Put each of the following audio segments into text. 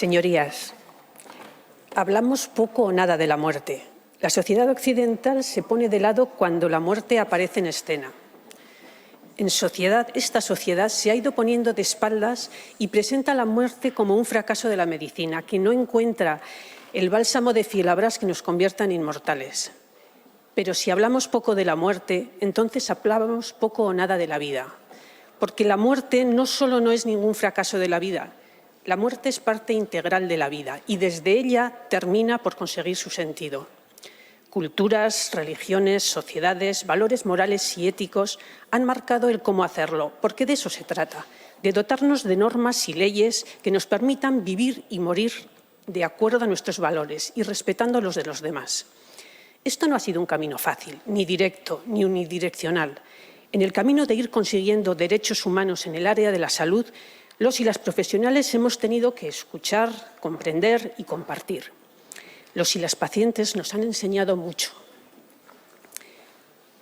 Señorías, hablamos poco o nada de la muerte. La sociedad occidental se pone de lado cuando la muerte aparece en escena. Esta sociedad se ha ido poniendo de espaldas y presenta la muerte como un fracaso de la medicina, que no encuentra el bálsamo de fielabras que nos convierta en inmortales. Pero si hablamos poco de la muerte, entonces hablamos poco o nada de la vida. Porque la muerte no solo no es ningún fracaso de la vida, la muerte es parte integral de la vida y desde ella termina por conseguir su sentido. Culturas, religiones, sociedades, valores morales y éticos han marcado el cómo hacerlo, porque de eso se trata, de dotarnos de normas y leyes que nos permitan vivir y morir de acuerdo a nuestros valores y respetando los de los demás. Esto no ha sido un camino fácil, ni directo, ni unidireccional. En el camino de ir consiguiendo derechos humanos en el área de la salud, los y las profesionales hemos tenido que escuchar, comprender y compartir. Los y las pacientes nos han enseñado mucho.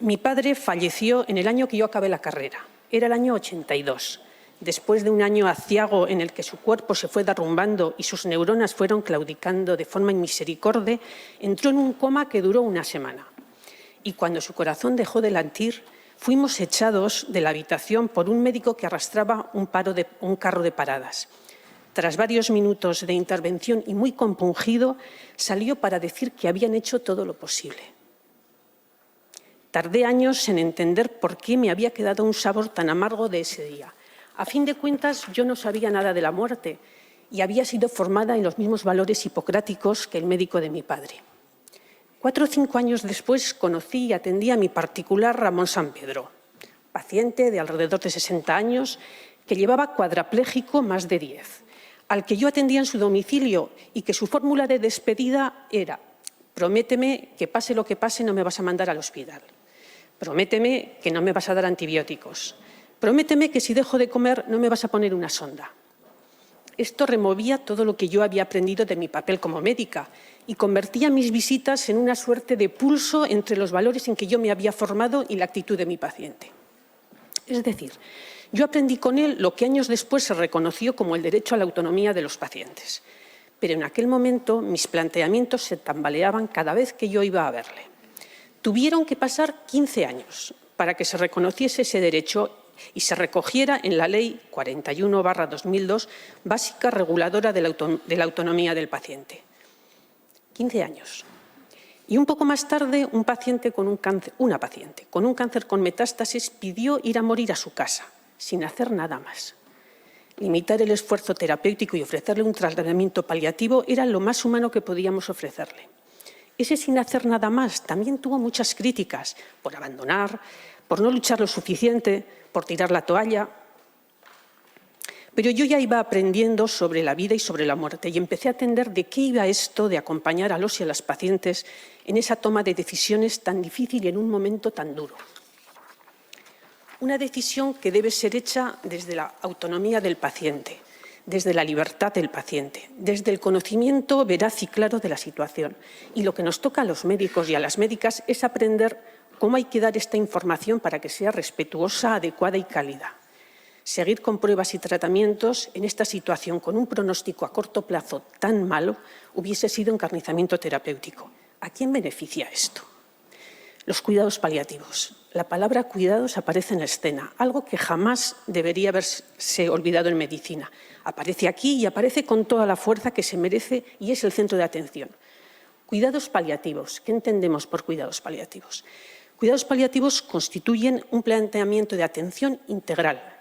Mi padre falleció en el año que yo acabé la carrera. Era el año 82. Después de un año aciago en el que su cuerpo se fue derrumbando y sus neuronas fueron claudicando de forma inmisericordia, entró en un coma que duró una semana. Y cuando su corazón dejó de latir, fuimos echados de la habitación por un médico que arrastraba un carro de paradas. Tras varios minutos de intervención y muy compungido, salió para decir que habían hecho todo lo posible. Tardé años en entender por qué me había quedado un sabor tan amargo de ese día. A fin de cuentas, yo no sabía nada de la muerte y había sido formada en los mismos valores hipocráticos que el médico de mi padre. 4 o 5 años después conocí y atendí a mi particular Ramón San Pedro, paciente de alrededor de 60 años que llevaba cuadrapléjico más de 10, al que yo atendía en su domicilio y que su fórmula de despedida era: prométeme que pase lo que pase no me vas a mandar al hospital, prométeme que no me vas a dar antibióticos, prométeme que si dejo de comer no me vas a poner una sonda. Esto removía todo lo que yo había aprendido de mi papel como médica y convertía mis visitas en una suerte de pulso entre los valores en que yo me había formado y la actitud de mi paciente. Es decir, yo aprendí con él lo que años después se reconoció como el derecho a la autonomía de los pacientes. Pero en aquel momento mis planteamientos se tambaleaban cada vez que yo iba a verle. Tuvieron que pasar 15 años para que se reconociese ese derecho y se recogiera en la Ley 41/2002, básica reguladora de la autonomía del paciente. 15 años. Y un poco más tarde, una paciente con un cáncer con metástasis pidió ir a morir a su casa, sin hacer nada más. Limitar el esfuerzo terapéutico y ofrecerle un tratamiento paliativo era lo más humano que podíamos ofrecerle. Ese sin hacer nada más también tuvo muchas críticas por abandonar, por no luchar lo suficiente, por tirar la toalla. Pero yo ya iba aprendiendo sobre la vida y sobre la muerte y empecé a entender de qué iba esto de acompañar a los y a las pacientes en esa toma de decisiones tan difícil y en un momento tan duro. Una decisión que debe ser hecha desde la autonomía del paciente, desde la libertad del paciente, desde el conocimiento veraz y claro de la situación. Y lo que nos toca a los médicos y a las médicas es aprender cómo hay que dar esta información para que sea respetuosa, adecuada y cálida. Seguir con pruebas y tratamientos en esta situación con un pronóstico a corto plazo tan malo hubiese sido encarnizamiento terapéutico. ¿A quién beneficia esto? Los cuidados paliativos. La palabra cuidados aparece en la escena, algo que jamás debería haberse olvidado en medicina. Aparece aquí y aparece con toda la fuerza que se merece y es el centro de atención. Cuidados paliativos. ¿Qué entendemos por cuidados paliativos? Cuidados paliativos constituyen un planteamiento de atención integral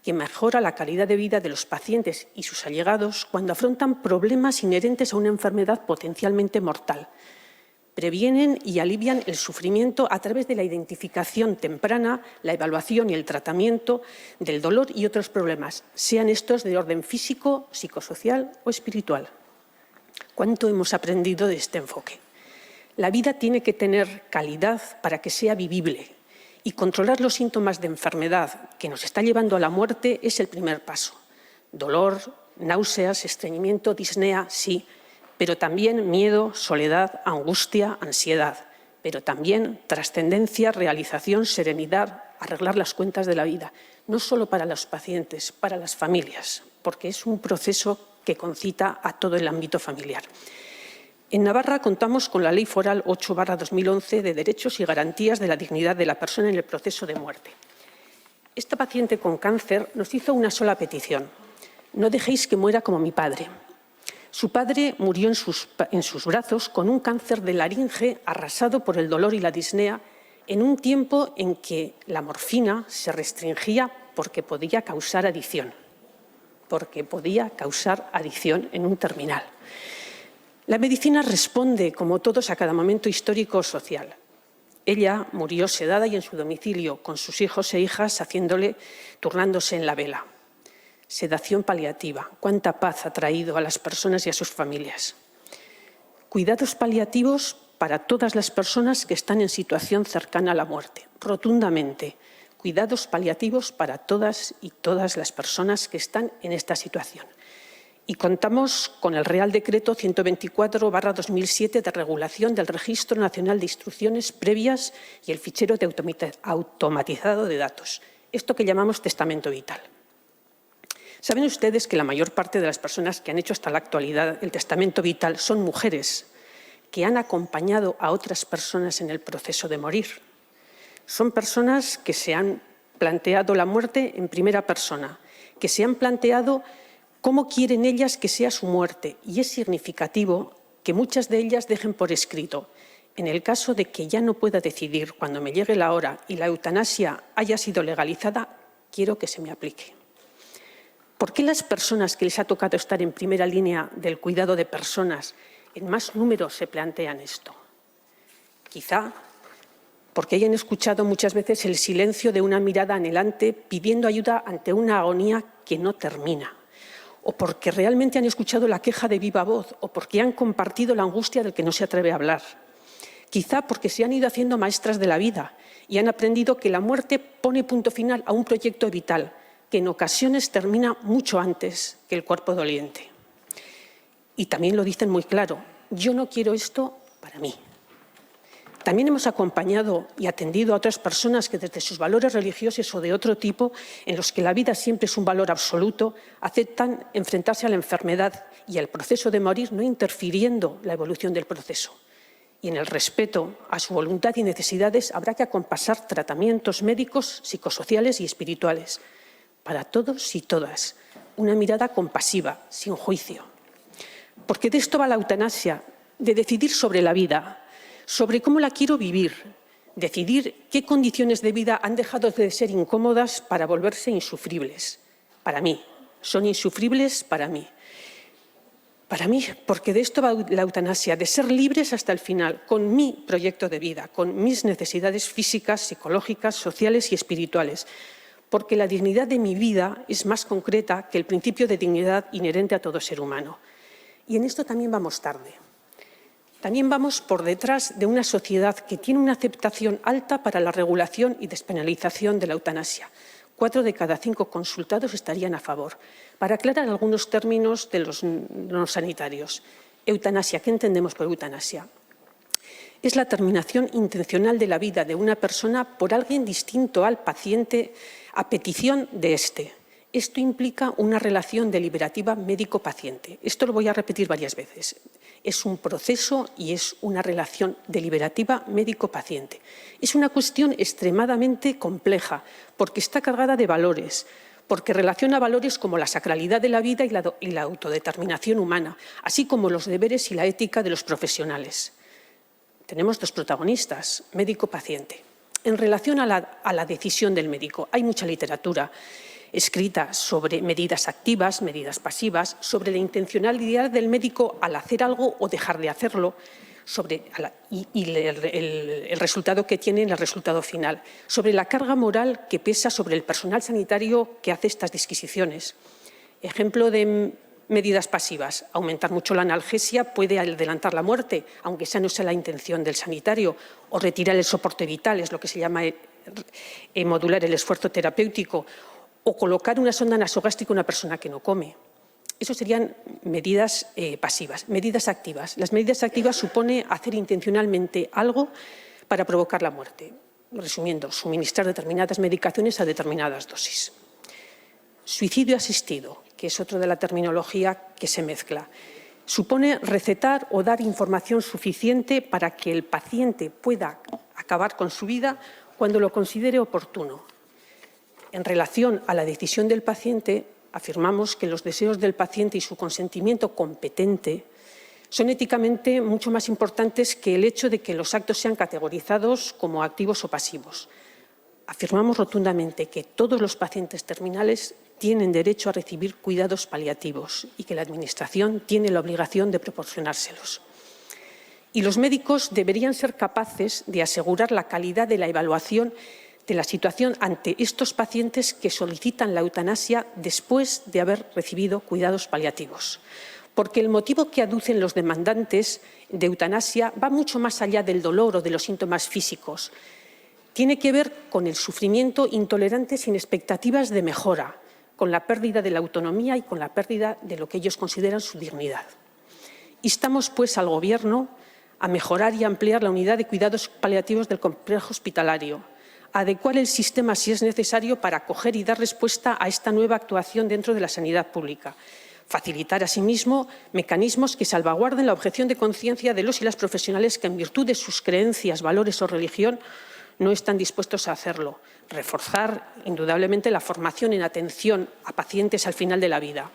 que mejora la calidad de vida de los pacientes y sus allegados cuando afrontan problemas inherentes a una enfermedad potencialmente mortal. Previenen y alivian el sufrimiento a través de la identificación temprana, la evaluación y el tratamiento del dolor y otros problemas, sean estos de orden físico, psicosocial o espiritual. ¿Cuánto hemos aprendido de este enfoque? La vida tiene que tener calidad para que sea vivible y controlar los síntomas de enfermedad que nos está llevando a la muerte es el primer paso. Dolor, náuseas, estreñimiento, disnea, sí, pero también miedo, soledad, angustia, ansiedad, pero también trascendencia, realización, serenidad, arreglar las cuentas de la vida, no solo para los pacientes, para las familias, porque es un proceso que concita a todo el ámbito familiar. En Navarra contamos con la Ley Foral 8/2011 de Derechos y Garantías de la Dignidad de la Persona en el Proceso de Muerte. Esta paciente con cáncer nos hizo una sola petición: no dejéis que muera como mi padre. Su padre murió en sus brazos con un cáncer de laringe arrasado por el dolor y la disnea en un tiempo en que la morfina se restringía porque podía causar adicción. En un terminal. La medicina responde, como todos, a cada momento histórico o social. Ella murió sedada y en su domicilio, con sus hijos e hijas turnándose en la vela. Sedación paliativa. Cuánta paz ha traído a las personas y a sus familias. Cuidados paliativos para todas las personas que están en situación cercana a la muerte. Rotundamente. Cuidados paliativos para todas y todas las personas que están en esta situación. Y contamos con el Real Decreto 124/2007 de regulación del Registro Nacional de Instrucciones Previas y el fichero automatizado de datos. Esto que llamamos testamento vital. ¿Saben ustedes que la mayor parte de las personas que han hecho hasta la actualidad el testamento vital son mujeres que han acompañado a otras personas en el proceso de morir? Son personas que se han planteado la muerte en primera persona, que se han planteado cómo quieren ellas que sea su muerte, y es significativo que muchas de ellas dejen por escrito: en el caso de que ya no pueda decidir cuando me llegue la hora y la eutanasia haya sido legalizada, quiero que se me aplique. ¿Por qué las personas que les ha tocado estar en primera línea del cuidado de personas en más número se plantean esto? Quizá porque hayan escuchado muchas veces el silencio de una mirada anhelante pidiendo ayuda ante una agonía que no termina, o porque realmente han escuchado la queja de viva voz, o porque han compartido la angustia del que no se atreve a hablar. Quizá porque se han ido haciendo maestras de la vida y han aprendido que la muerte pone punto final a un proyecto vital, que en ocasiones termina mucho antes que el cuerpo doliente. Y también lo dicen muy claro: yo no quiero esto para mí. También hemos acompañado y atendido a otras personas que desde sus valores religiosos o de otro tipo, en los que la vida siempre es un valor absoluto, aceptan enfrentarse a la enfermedad y al proceso de morir, no interfiriendo la evolución del proceso. Y en el respeto a su voluntad y necesidades habrá que acompasar tratamientos médicos, psicosociales y espirituales. Para todos y todas, una mirada compasiva, sin juicio. Porque de esto va la eutanasia, de decidir sobre la vida, sobre cómo la quiero vivir, decidir qué condiciones de vida han dejado de ser incómodas para volverse insufribles. Para mí, son insufribles para mí. Para mí, porque de esto va la eutanasia, de ser libres hasta el final, con mi proyecto de vida, con mis necesidades físicas, psicológicas, sociales y espirituales. Porque la dignidad de mi vida es más concreta que el principio de dignidad inherente a todo ser humano. Y en esto también vamos tarde. También vamos por detrás de una sociedad que tiene una aceptación alta para la regulación y despenalización de la eutanasia. 4 de cada 5 consultados estarían a favor. Para aclarar algunos términos de los no sanitarios. Eutanasia, ¿qué entendemos por eutanasia? Es la terminación intencional de la vida de una persona por alguien distinto al paciente a petición de éste. Esto implica una relación deliberativa médico-paciente. Esto lo voy a repetir varias veces. Es un proceso y es una relación deliberativa médico-paciente. Es una cuestión extremadamente compleja porque está cargada de valores, porque relaciona valores como la sacralidad de la vida y la autodeterminación humana, así como los deberes y la ética de los profesionales. Tenemos 2 protagonistas, médico-paciente. En relación a la decisión del médico, hay mucha literatura escrita sobre medidas activas, medidas pasivas, sobre la intencionalidad del médico al hacer algo o dejar de hacerlo, y el resultado que tiene, el resultado final, sobre la carga moral que pesa sobre el personal sanitario que hace estas disquisiciones. Ejemplo de medidas pasivas: aumentar mucho la analgesia puede adelantar la muerte, aunque esa no sea la intención del sanitario, o retirar el soporte vital, es lo que se llama modular el esfuerzo terapéutico, o colocar una sonda nasogástrica a una persona que no come. Eso serían medidas pasivas. Medidas activas. Las medidas activas supone hacer intencionalmente algo para provocar la muerte. Resumiendo, suministrar determinadas medicaciones a determinadas dosis. Suicidio asistido. que es otra de la terminología que se mezcla. Supone recetar o dar información suficiente para que el paciente pueda acabar con su vida cuando lo considere oportuno. En relación a la decisión del paciente, afirmamos que los deseos del paciente y su consentimiento competente son éticamente mucho más importantes que el hecho de que los actos sean categorizados como activos o pasivos. Afirmamos rotundamente que todos los pacientes terminales tienen derecho a recibir cuidados paliativos y que la Administración tiene la obligación de proporcionárselos. Y los médicos deberían ser capaces de asegurar la calidad de la evaluación de la situación ante estos pacientes que solicitan la eutanasia después de haber recibido cuidados paliativos. Porque el motivo que aducen los demandantes de eutanasia va mucho más allá del dolor o de los síntomas físicos. Tiene que ver con el sufrimiento intolerante sin expectativas de mejora, con la pérdida de la autonomía y con la pérdida de lo que ellos consideran su dignidad. Instamos, pues, al Gobierno a mejorar y ampliar la unidad de cuidados paliativos del complejo hospitalario, a adecuar el sistema si es necesario para acoger y dar respuesta a esta nueva actuación dentro de la sanidad pública. Facilitar, asimismo, mecanismos que salvaguarden la objeción de conciencia de los y las profesionales que, en virtud de sus creencias, valores o religión, no están dispuestos a hacerlo. Reforzar, indudablemente, la formación en atención a pacientes al final de la vida.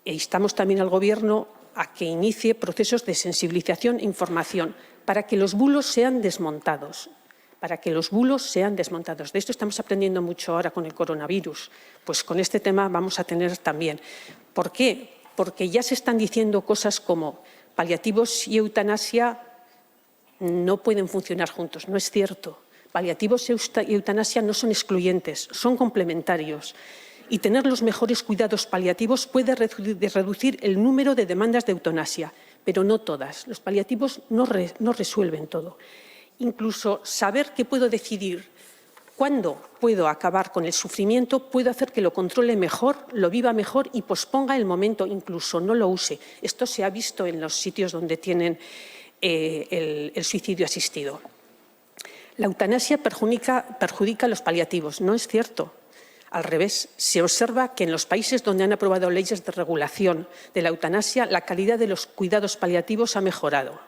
E instamos también al Gobierno a que inicie procesos de sensibilización e información para que los bulos sean desmontados. De esto estamos aprendiendo mucho ahora con el coronavirus. Pues con este tema vamos a tener también. ¿Por qué? Porque ya se están diciendo cosas como paliativos y eutanasia no pueden funcionar juntos. No es cierto. Paliativos y eutanasia no son excluyentes, son complementarios. Y tener los mejores cuidados paliativos puede reducir el número de demandas de eutanasia, pero no todas. Los paliativos no resuelven todo. Incluso saber que puedo decidir cuándo puedo acabar con el sufrimiento, puedo hacer que lo controle mejor, lo viva mejor y posponga el momento, incluso no lo use. Esto se ha visto en los sitios donde tienen el suicidio asistido. La eutanasia perjudica los paliativos. No es cierto. Al revés, se observa que en los países donde han aprobado leyes de regulación de la eutanasia, la calidad de los cuidados paliativos ha mejorado.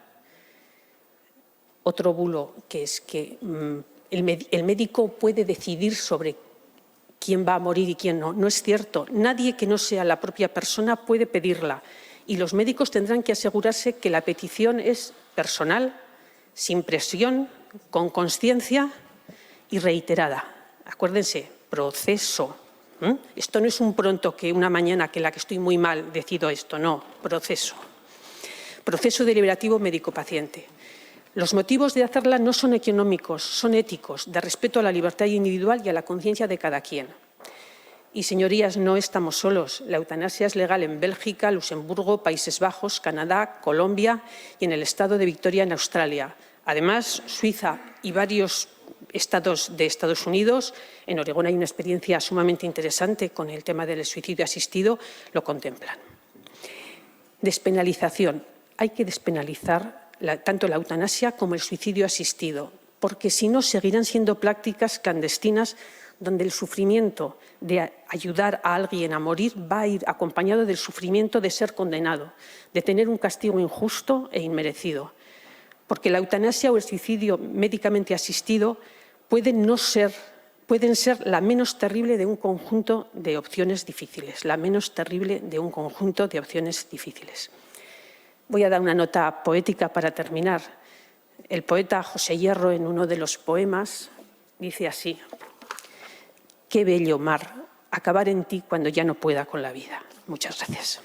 Otro bulo, que es que el médico puede decidir sobre quién va a morir y quién no. No es cierto. Nadie que no sea la propia persona puede pedirla. Y los médicos tendrán que asegurarse que la petición es personal, sin presión, con consciencia y reiterada. Acuérdense, proceso. Esto no es un pronto que una mañana que la que estoy muy mal decido esto. No, proceso. Proceso deliberativo médico-paciente. Los motivos de hacerla no son económicos, son éticos, de respeto a la libertad individual y a la conciencia de cada quien. Y, señorías, no estamos solos. La eutanasia es legal en Bélgica, Luxemburgo, Países Bajos, Canadá, Colombia y en el estado de Victoria, en Australia. Además, Suiza y varios estados de Estados Unidos, en Oregón hay una experiencia sumamente interesante con el tema del suicidio asistido, lo contemplan. Despenalización. Hay que despenalizar tanto la eutanasia como el suicidio asistido, porque si no seguirán siendo prácticas clandestinas donde el sufrimiento de ayudar a alguien a morir va a ir acompañado del sufrimiento de ser condenado, de tener un castigo injusto e inmerecido. Porque la eutanasia o el suicidio médicamente asistido pueden ser la menos terrible de un conjunto de opciones difíciles, Voy a dar una nota poética para terminar. El poeta José Hierro, en uno de los poemas, dice así: «Qué bello, mar, acabar en ti cuando ya no pueda con la vida». Muchas gracias.